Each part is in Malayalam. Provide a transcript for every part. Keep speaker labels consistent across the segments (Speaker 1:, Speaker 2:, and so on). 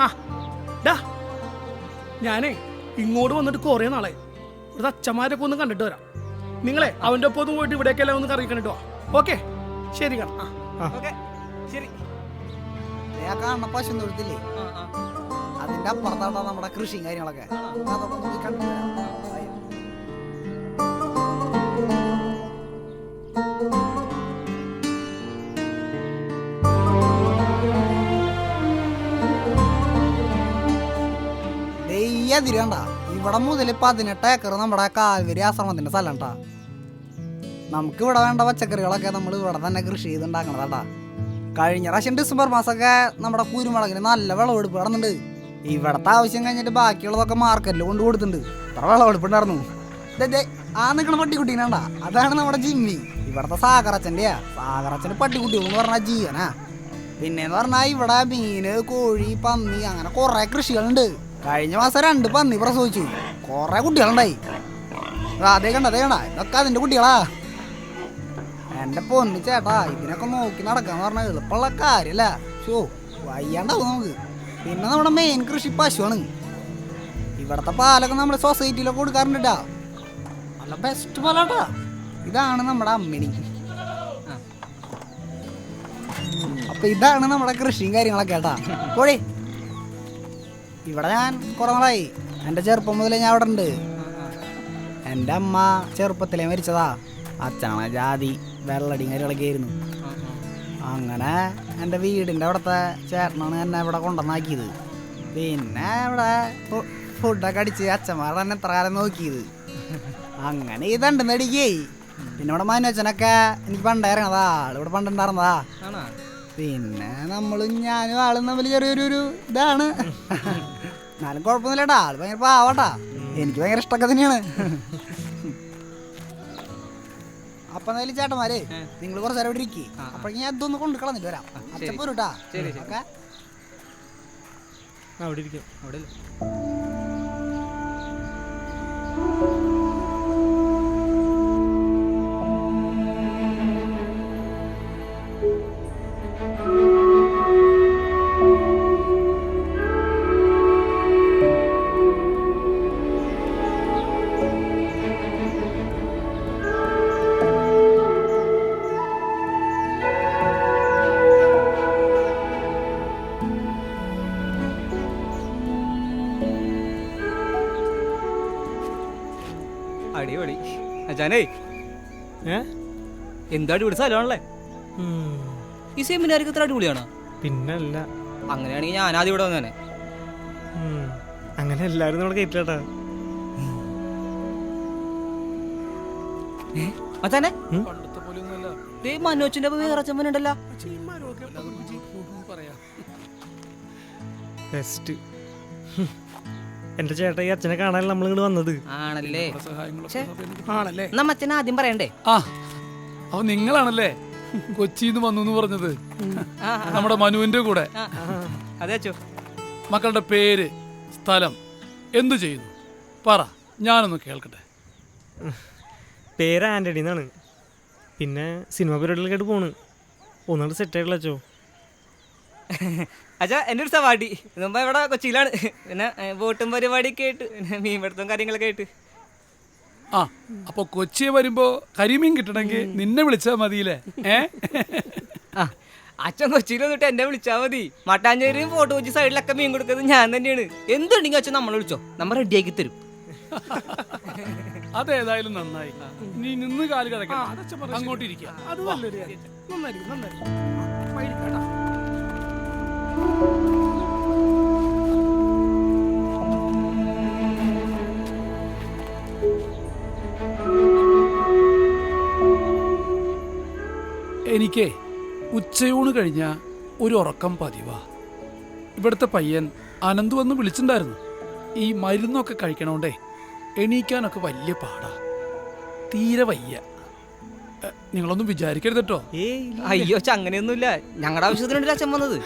Speaker 1: ആ ഡാ ഞാനേ ഇങ്ങോട്ട് വന്നിട്ട് കുറേ നാളെ ഒരു അച്ഛന്മാരൊക്കെ ഒന്ന് കണ്ടിട്ട് വരാം. നിങ്ങളെ അവൻ്റെ ഒപ്പം ഒന്ന് പോയിട്ട് ഇവിടേക്കെല്ലാം ഒന്ന് കറി കണ്ടിട്ടോ. ഓക്കെ ശരി കാണാം.
Speaker 2: ശരി.
Speaker 3: കാണുന്ന പശു തൊഴുത്തില്ലേ, അതിന്റെ അപ്പുറത്താണ് നമ്മുടെ കൃഷിയും കാര്യങ്ങളൊക്കെ. അതൊക്കെ ഒന്ന് പോയി കണ്ടിട്ട് വരാം. തിരണ്ട ഇവിടെ മുതൽ 18 ഏക്കർ നമ്മുടെ കാൽവരി ആശ്രമത്തിന്റെ സ്ഥലം ട്ടാ. നമുക്ക് ഇവിടെ വേണ്ട പച്ചക്കറികളൊക്കെ നമ്മൾ ഇവിടെ തന്നെ കൃഷി ചെയ്തുണ്ടാക്കണതാട്ടാ. കഴിഞ്ഞ പ്രാവശ്യം ഡിസംബർ മാസമൊക്കെ നമ്മുടെ കുരുമുളകിന് നല്ല വിളവെടുപ്പ് നടന്നുണ്ട്. ഇവിടത്തെ ആവശ്യം കഴിഞ്ഞിട്ട് ബാക്കിയുള്ളതൊക്കെ മാർക്കറ്റിൽ കൊണ്ട് കൊടുത്തിട്ടുണ്ട്. ഇത്ര വിളവെടുപ്പ് ഉണ്ടായിരുന്നു. ആ നിൽക്കണ പട്ടിക്കുട്ടീനണ്ട, അതാണ് നമ്മുടെ ജിമ്മി. ഇവിടത്തെ സാഗറച്ചൻ്റെയാ. സാഗറച്ചൻ്റെ പട്ടിക്കുട്ടികളെന്ന് പറഞ്ഞാൽ ജീവനാ. പിന്നെന്ന് പറഞ്ഞാൽ ഇവിടെ മീന്, കോഴി, പന്നി അങ്ങനെ കുറെ കൃഷികളുണ്ട്. കഴിഞ്ഞ മാസം 2 പന്നി പ്രസവിച്ചു. കുറെ കുട്ടികളുണ്ടായി. അതേ കണ്ട ഇതൊക്കെ അതിന്റെ കുട്ടികളാ. എന്റെ പൊന്നു ചേട്ടാ, ഇതിനൊക്കെ നോക്കി നടക്കാന്ന് പറഞ്ഞാൽ എളുപ്പമുള്ള കാര്യല്ല. ഷോ വയ്യാണ്ടാവും നമുക്ക്. പിന്നെ നമ്മുടെ മെയിൻ കൃഷി പശുവാണ്. ഇവിടത്തെ പാലൊക്കെ നമ്മുടെ സൊസൈറ്റിയിലൊക്കെ കൊടുക്കാറുണ്ടാ. നല്ല ബെസ്റ്റ് പാലാട്ടാ. ഇതാണ് നമ്മുടെ അമ്മിണി. അപ്പൊ ഇതാണ് നമ്മുടെ കൃഷിയും കാര്യങ്ങളൊക്കെ കേട്ടാ. കോഴി ഇവിടെ ഞാൻ കുറെ നാളായി. എൻ്റെ ചെറുപ്പം മുതലേ ഞാൻ അവിടെ ഉണ്ട്. എൻ്റെ അമ്മ ചെറുപ്പത്തിലേ മരിച്ചതാ. അച്ഛനാണ് ജാതി വെള്ളടിയും കാര്യങ്ങളൊക്കെ ആയിരുന്നു. അങ്ങനെ എൻ്റെ വീടിൻ്റെ അവിടുത്തെ ചേട്ടനാണ് എന്നെ ഇവിടെ കൊണ്ടുവന്നാക്കിയത്. പിന്നെ ഇവിടെ ഫുഡൊക്കെ അടിച്ച് അച്ഛന്മാർ തന്നെ എത്ര കാലം നോക്കിയത്. അങ്ങനെ ഈ തണ്ടുന്നടിക്കേ. പിന്നെ ഇവിടെ മനോജനൊക്കെ എനിക്ക് പണ്ടായിരുന്നതാ. ആളിവിടെ പണ്ടുണ്ടായിരുന്നതാ. പിന്നെ നമ്മളും ഞാനും ആളും തമ്മിൽ ചെറിയൊരു ഇതാണ്. എന്നാലും കുഴപ്പമൊന്നുമില്ലട്ടാ. ആള് ഭയങ്കര പാവട്ടാ. എനിക്ക് ഭയങ്കര ഇഷ്ടമൊക്കെ തന്നെയാണ്. അപ്പൊ എന്തായാലും ചേട്ടന്മാരെ നിങ്ങൾ കുറച്ച് നേരം ഇവിടെ ഇരിക്കും. അപ്പൊ ഞാൻ ഇതൊന്ന് കൊണ്ട് കളഞ്ഞിട്ട് വരാം. അച്ഛപ്പോരൂട്ടാ. ഓക്കെ
Speaker 1: അവിടെ ഇരിക്കാം. അവിടെ
Speaker 2: അടിപൊളി അച്ഛനേ. എന്താ അടിപൊളി സ്ഥലമാണല്ലേ. ഈ സെമിനാർക്ക് ഇത്ര അടിപൊളിയാണോ?
Speaker 1: പിന്നല്ല.
Speaker 2: അങ്ങനെയാണെങ്കിൽ ഞാൻ ആദ്യം ഇവിടെ വന്നേ.
Speaker 1: അങ്ങനെ എല്ലാരും നമ്മളെ കേട്ടില്ലാട്ടാ.
Speaker 2: അച്ഛനെ മനോജിന്റെ വേറെ അച്ഛമ്മനുണ്ടല്ലോ.
Speaker 1: എന്റെ ചേട്ടാ, ഈ അച്ഛനെ കാണാൻ നമ്മൾ ഇങ്ങോട്ട് വന്നത്
Speaker 2: ആണല്ലേ. നമ്മ അച്ഛൻ ആദ്യം പറയണ്ടേ?
Speaker 4: അപ്പൊ നിങ്ങളാണല്ലേ കൊച്ചിന്ന് വന്നു പറഞ്ഞത്, നമ്മുടെ മനുവിന്റെ കൂടെ.
Speaker 2: അതെ അച്ഛോ.
Speaker 4: മക്കളുടെ പേര്, സ്ഥലം, എന്തു ചെയ്യുന്നു പറ, ഞാനൊന്ന് കേൾക്കട്ടെ.
Speaker 1: പേര് ആന്റണി എന്നാണ്. പിന്നെ സിനിമ പരിപാടികളൊക്കെ പോണ്. ഒന്നുകൂടെ സെറ്റ് ആയിട്ടുള്ള അച്ഛോ.
Speaker 2: അച്ഛാ എൻ്റെ ഒരു സവാടി മുമ്പ് ഇവിടെ കൊച്ചിയിലാണ്. പിന്നെ ബോട്ടും പരിപാടിയൊക്കെ ആയിട്ട് പിന്നെ മീൻപിടുത്തവും കാര്യങ്ങളൊക്കെ ആയിട്ട്.
Speaker 4: ആ അപ്പൊ കൊച്ചിയെ വരുമ്പോ കരിമീൻ കിട്ടണമെങ്കിൽ നിന്നെ വിളിച്ചാ മതിയില്ലേ?
Speaker 2: ആ അച്ഛൻ കൊച്ചിയിൽ വന്നിട്ട് എന്നെ വിളിച്ചാൽ മതി. മട്ടാഞ്ചേരിയും ഫോട്ടോ കൊച്ചി സൈഡിലൊക്കെ മീൻ കൊടുക്കുന്നത് ഞാൻ തന്നെയാണ്. എന്തുണ്ടെങ്കിൽ അച്ഛൻ നമ്മളെ വിളിച്ചോ, നമ്മൾ റെഡിയാക്കി തരും.
Speaker 4: അതേതായാലും നന്നായി. നീ നിന്ന് കാല് കിടക്കണം, അങ്ങോട്ടിരിക്കുക.
Speaker 1: അത് നല്ലൊരു കാര്യം. നന്നായിരിക്കും, നന്നായിരിക്കും.
Speaker 4: എനിക്ക് ഉച്ചയൂണ് കഴിഞ്ഞ ഒരു ഉറക്കം പതിവാ. ഇവിടുത്തെ പയ്യൻ അനന്തു വന്ന് വിളിച്ചിട്ടുണ്ടായിരുന്നു. ഈ മരുന്നൊക്കെ കഴിക്കണോണ്ടേ എണീക്കാനൊക്കെ വലിയ പാടാ. തീരെ വയ്യ. നിങ്ങളൊന്നും വിചാരിക്കരുത് കേട്ടോ.
Speaker 2: അയ്യോ അച്ഛൻ അങ്ങനെയൊന്നുമില്ല. ഞങ്ങളുടെ ആവശ്യത്തിനുണ്ടല്ലോ അച്ഛൻ വന്നത്.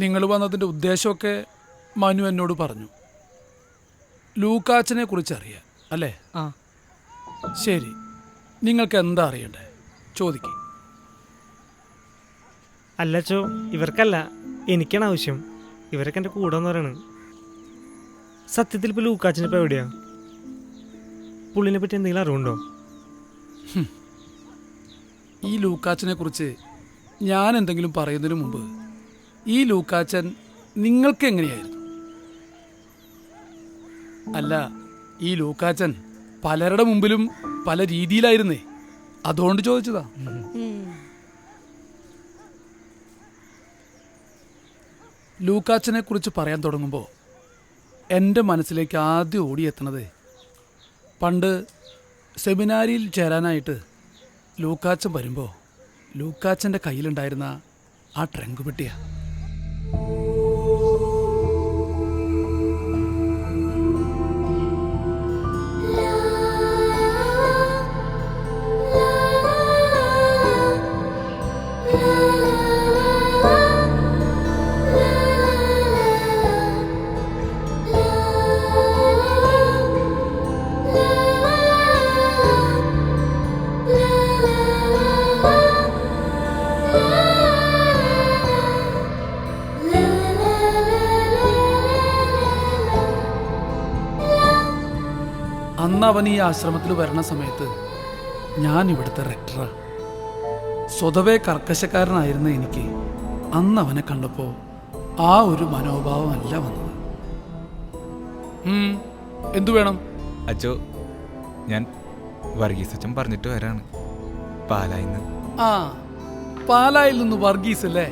Speaker 4: നിങ്ങൾ വന്നതിൻ്റെ ഉദ്ദേശമൊക്കെ മനു എന്നോട് പറഞ്ഞു. ലൂക്കാച്ചനെ കുറിച്ച് അറിയാം അല്ലേ?
Speaker 2: ആ
Speaker 4: ശരി, നിങ്ങൾക്ക് എന്താ അറിയണ്ടേ ചോദിക്കേ.
Speaker 5: അല്ലച്ചോ, ഇവർക്കല്ല, എനിക്കാണ് ആവശ്യം. ഇവരൊക്കെ എൻ്റെ കൂടെ എന്ന് പറയണത്. സത്യത്തിൽ ഇപ്പോൾ ലൂക്കാച്ചനിപ്പോൾ എവിടെയാ? പുള്ളിനെ പറ്റി എന്തെങ്കിലും അറിവുണ്ടോ?
Speaker 4: ഈ ലൂക്കാച്ചനെ കുറിച്ച് ഞാൻ എന്തെങ്കിലും പറയുന്നതിന് മുമ്പ് ഈ ലൂക്കാച്ചൻ നിങ്ങൾക്ക് എങ്ങനെയായിരുന്നു? അല്ല, ഈ ലൂക്കാച്ചൻ പലരുടെ മുമ്പിലും പല രീതിയിലായിരുന്നേ, അതുകൊണ്ട് ചോദിച്ചതാ. ലൂക്കാച്ചനെ കുറിച്ച് പറയാൻ തുടങ്ങുമ്പോൾ എൻ്റെ മനസ്സിലേക്ക് ആദ്യം ഓടിയെത്തണത് പണ്ട് സെമിനാരിയിൽ ചേരാനായിട്ട് ലൂക്കാച്ചൻ വരുമ്പോൾ ലൂക്കാച്ചൻ്റെ കയ്യിലുണ്ടായിരുന്ന ആ ട്രങ്ക് പെട്ടിയാണ്. അന്ന് അവൻ ഈ ആശ്രമത്തിൽ വരണ സമയത്ത് ഞാൻ ഇവിടുത്തെ റെക്ടറാ. സ്വതവേ കർക്കശക്കാരനായിരുന്ന എനിക്ക് അന്ന് അവനെ കണ്ടപ്പോൾ ആ ഒരു മനോഭാവമല്ല വന്നത്. എന്തു വേണം?
Speaker 6: അച്ചോ, ഞാൻ വർഗീസ് അച്ഛൻ പറഞ്ഞിട്ട് വരാണ്, പാലായിന്ന്.
Speaker 4: ആ, പാലായിൽ നിന്ന് വർഗീസ് അല്ലേ?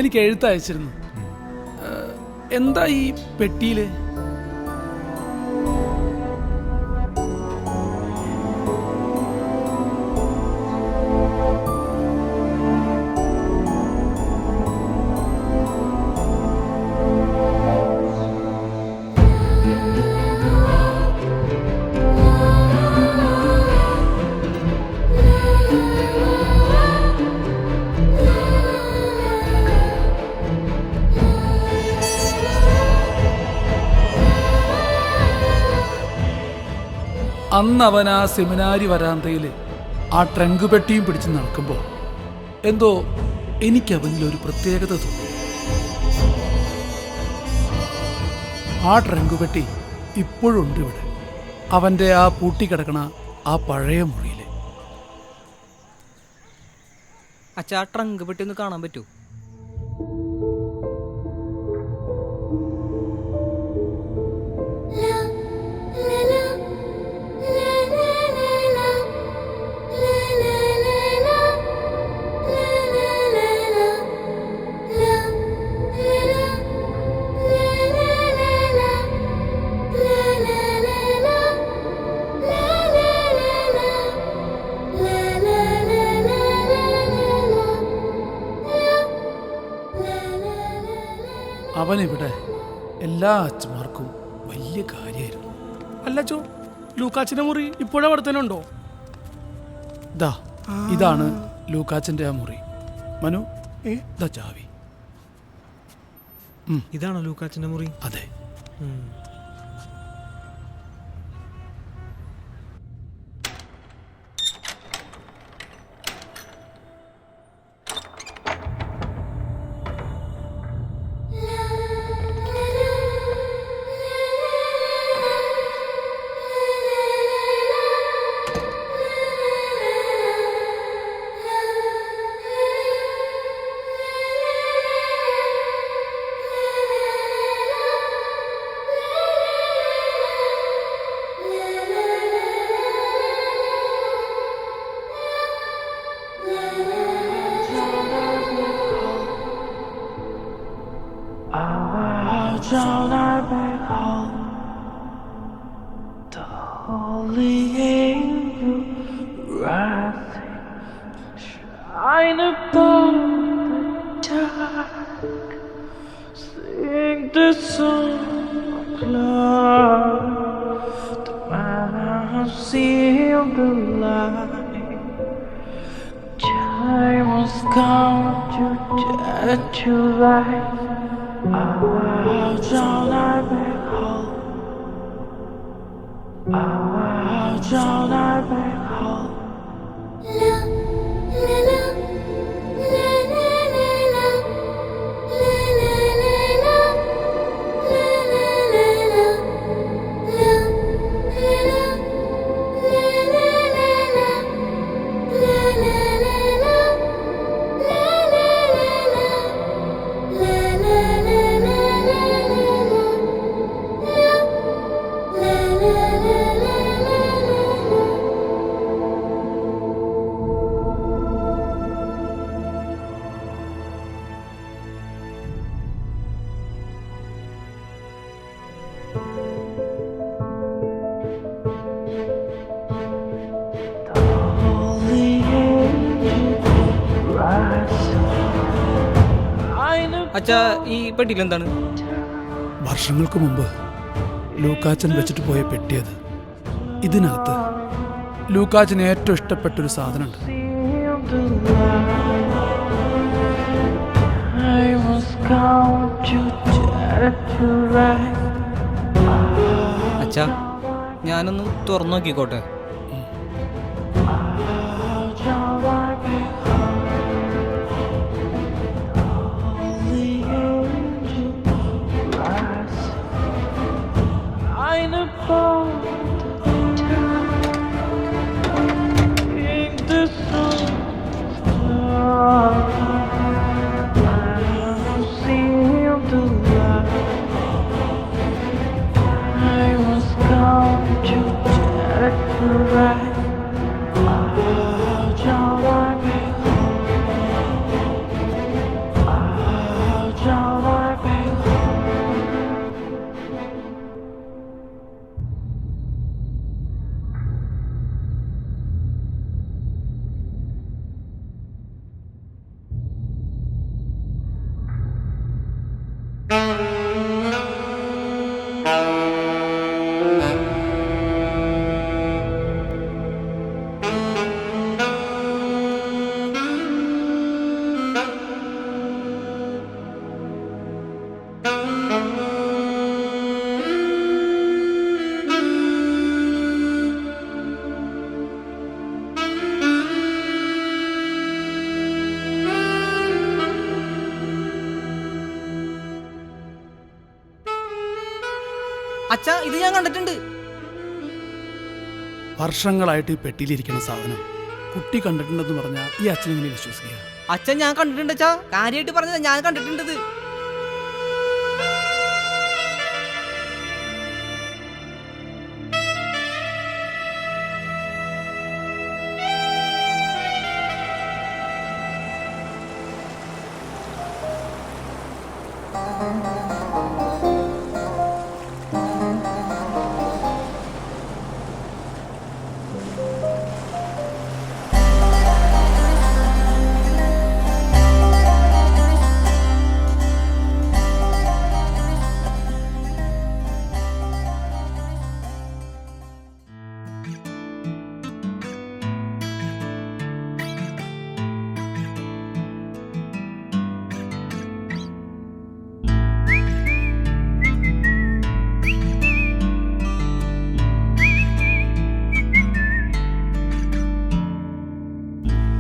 Speaker 4: എനിക്ക് എഴുത്തയച്ചിരുന്നു. എന്താ ഈ പെട്ടിയില്? അന്ന് അവൻ ആ സെമിനാരി വരാന്തയിൽ ആ ട്രങ്ക് പെട്ടിയും പിടിച്ച് നടക്കുമ്പോൾ എന്തോ എനിക്കവനിലൊരു പ്രത്യേകത തോന്നി. ആ ട്രങ്ക് പെട്ടി ഇപ്പോഴുണ്ട് ഇവിടെ, അവൻ്റെ ആ പൂട്ടിക്കിടക്കണ ആ പഴയ മുറിയിൽ.
Speaker 2: അച്ഛാ, ആ ട്രങ്ക് പെട്ടി ഒന്ന് കാണാൻ പറ്റൂ?
Speaker 4: അവനിവിടെ എല്ലാ അച്ഛന്മാർക്കും വലിയ കാര്യമായിരുന്നു.
Speaker 1: അല്ലച്ചോ, ലൂക്കാച്ചിന്റെ മുറി ഇപ്പോഴും അവിടെ തന്നെ ഉണ്ടോ?
Speaker 4: ഇതാണ് ലൂക്കാച്ചന്റെ ആ മുറി. മനു, ദാ ചാവി.
Speaker 5: ഇതാണോ ലൂക്കാച്ചൻ്റെ മുറി?
Speaker 4: അതെ.
Speaker 7: Down our back home, the holy angel rising, shine above the dark, sing the song of love, the man seal the light. Time has come to touch your life. Out on our back home, out on our back home. La la la la la la.
Speaker 2: അച്ഛാ ഈ പെട്ടിയിൽ എന്താണ്?
Speaker 4: വർഷങ്ങൾക്ക് മുമ്പ് ലൂക്കാച്ചൻ വെച്ചിട്ട് പോയ പെട്ടിയത്. ഇതിനകത്ത് ലൂക്കാച്ചന് ഏറ്റവും ഇഷ്ടപ്പെട്ടൊരു സാധനമുണ്ട്.
Speaker 2: അച്ഛാ ഞാനൊന്ന് തുറന്നു നോക്കിക്കോട്ടെ. അച്ഛാ ഇത് ഞാൻ കണ്ടിട്ടുണ്ട്.
Speaker 4: വർഷങ്ങളായിട്ട് ഈ പെട്ടിയിലിരിക്കുന്ന സാധനം കുട്ടി കണ്ടിട്ടുണ്ടെന്ന് പറഞ്ഞാൽ ഈ അച്ഛൻ എങ്ങനെ വിശ്വസിക്കുക?
Speaker 2: അച്ഛൻ ഞാൻ കണ്ടിട്ടുണ്ട് അച്ഛാ, കാര്യമായിട്ട് പറഞ്ഞത് ഞാൻ കണ്ടിട്ടുണ്ട്.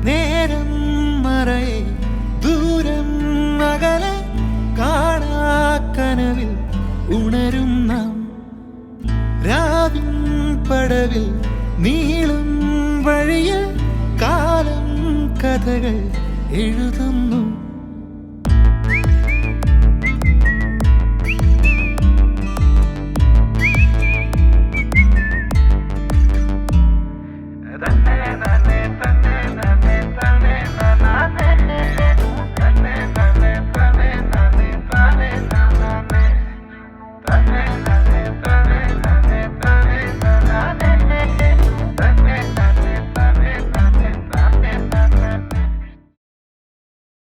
Speaker 8: നേരം മറയെ ദൂരം അകലെ കാണാക്കനവിൽ ഉണരും നാം. രാവിൻ പടവിൽ നീളും വഴിയിൽ കാലം കഥകൾ എഴുതുന്നു.